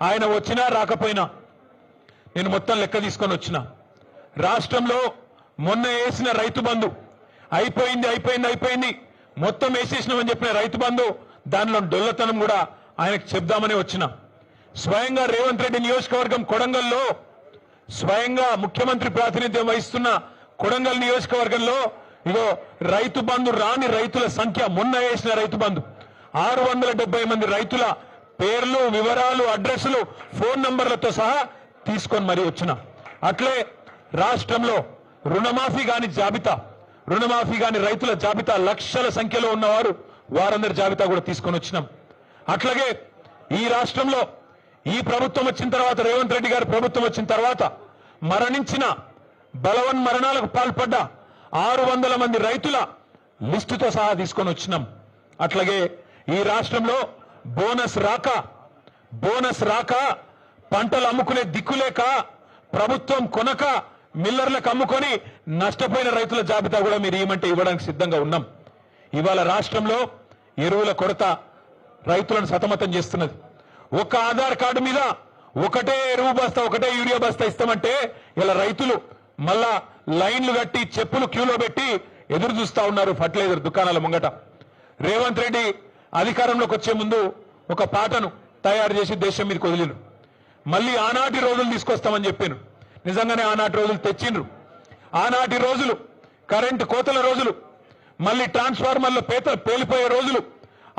ఆయన వచ్చినా రాకపోయినా నేను మొత్తం లెక్క తీసుకొని వచ్చిన రాష్ట్రంలో మొన్న వేసిన రైతు బంధు అయిపోయింది మొత్తం వేసేసినామని చెప్పిన రైతు బంధు దానిలో డొల్లతనం కూడా ఆయనకు చెప్దామని వచ్చిన స్వయంగా రేవంత్ రెడ్డి నియోజకవర్గం కొడంగల్లో స్వయంగా ముఖ్యమంత్రి ప్రాతినిధ్యం వహిస్తున్న కొడంగల్ నియోజకవర్గంలో ఇగో రైతు బంధు రాని రైతుల సంఖ్య మొన్న వేసిన రైతు బంధు 670 మంది రైతుల పేర్లు వివరాలు అడ్రస్లు ఫోన్ నంబర్లతో సహా తీసుకొని మరీ వచ్చిన అట్లే రాష్ట్రంలో రుణమాఫీ గాని రైతుల జాబితా లక్షల సంఖ్యలో ఉన్నవారు వారందరి జాబితా కూడా తీసుకొని వచ్చినాం అట్లాగే ఈ రాష్ట్రంలో ఈ ప్రభుత్వం వచ్చిన తర్వాత రేవంత్ రెడ్డి గారి ప్రభుత్వం వచ్చిన తర్వాత మరణించిన బలవన్ మరణాలకు పాల్పడ్డ 600 మంది రైతుల లిస్టుతో సహా తీసుకొని వచ్చినాం అట్లాగే ఈ రాష్ట్రంలో బోనస్ రాక పంటలు అమ్ముకునే దిక్కులేక ప్రభుత్వం కొనక మిల్లర్లకు అమ్ముకొని నష్టపోయిన రైతుల జాబితా కూడా మీరు ఇవ్వమంటే ఇవ్వడానికి సిద్ధంగా ఉన్నాం ఇవాళ రాష్ట్రంలో ఎరువుల కొరత రైతులను సతమతం చేస్తున్నది ఒక ఆధార్ కార్డు మీద ఒకటే ఎరువు బస్తా ఒకటే యూరియా బస్తా ఇస్తామంటే ఇలా రైతులు మళ్ళా లైన్లు కట్టి చెప్పులు క్యూలో పెట్టి ఎదురు చూస్తా ఉన్నారు ఫర్టిలైజర్ దుకాణాల ముంగట రేవంత్ రెడ్డి అధికారంలోకి వచ్చే ముందు ఒక పాటను తయారు చేసి దేశం మీదకి వదిలిరు మళ్ళీ ఆనాటి రోజులు తీసుకొస్తామని చెప్పాను నిజంగానే ఆనాటి రోజులు తెచ్చిండ్రు ఆనాటి రోజులు కరెంటు కోతల రోజులు మళ్ళీ ట్రాన్స్ఫార్మర్ల పేలిపోయే రోజులు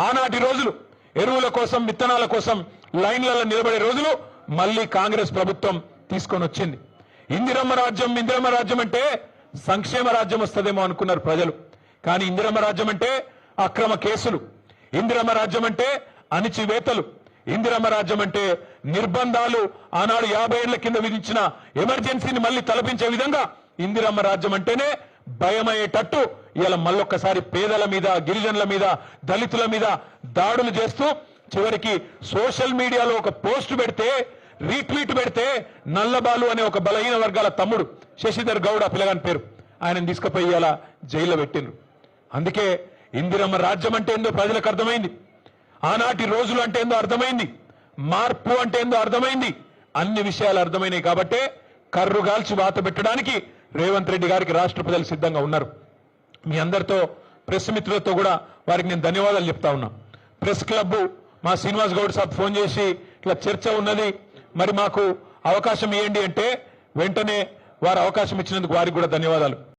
ఆనాటి రోజులు ఎరువుల కోసం విత్తనాల కోసం లైన్లలో నిలబడే రోజులు మళ్ళీ కాంగ్రెస్ ప్రభుత్వం తీసుకొని వచ్చింది ఇందిరమ్మ రాజ్యం అంటే సంక్షేమ రాజ్యం వస్తుందేమో అనుకున్నారు ప్రజలు కానీ ఇందిరమ్మ రాజ్యం అంటే అక్రమ కేసులు ఇందిరమ్మ రాజ్యం అంటే అణిచివేతలు ఇందిరమ్మ రాజ్యం అంటే నిర్బంధాలు ఆనాడు 50 ఏళ్ల కింద విధించిన ఎమర్జెన్సీని మళ్ళీ తలపించే విధంగా ఇందిరమ్మ రాజ్యం అంటేనే భయమయ్యేటట్టు ఇలా మళ్ళొక్కసారి పేదల మీద గిరిజనుల మీద దళితుల మీద దాడులు చేస్తూ చివరికి సోషల్ మీడియాలో ఒక పోస్ట్ పెడితే రీట్వీట్ పెడితే నల్లబాలు అనే ఒక బలహీన వర్గాల తమ్ముడు శశిధర్ గౌడ్ పిల్లగాని పేరు ఆయన తీసుకుపోయి ఇలా జైల్లో పెట్టిండ్రు అందుకే ఇందిరమ్మ రాజ్యం అంటే ఏందో ప్రజలకు అర్థమైంది ఆనాటి రోజులు అంటే ఏందో అర్థమైంది మార్పు అంటే ఏందో అర్థమైంది అన్ని విషయాలు అర్థమైనాయి కాబట్టే కర్రుగాల్చి వాత పెట్టడానికి రేవంత్ రెడ్డి గారికి రాష్ట్ర ప్రజలు సిద్ధంగా ఉన్నారు మీ అందరితో ప్రెస్ మిత్రులతో కూడా వారికి నేను ధన్యవాదాలు చెప్తా ఉన్నా ప్రెస్ క్లబ్ మా శ్రీనివాస్ గౌడ్ సాబ్ ఫోన్ చేసి ఇట్లా చర్చ ఉన్నది మరి మాకు అవకాశం ఇవ్వండి అంటే వెంటనే వారు అవకాశం ఇచ్చినందుకు వారికి కూడా ధన్యవాదాలు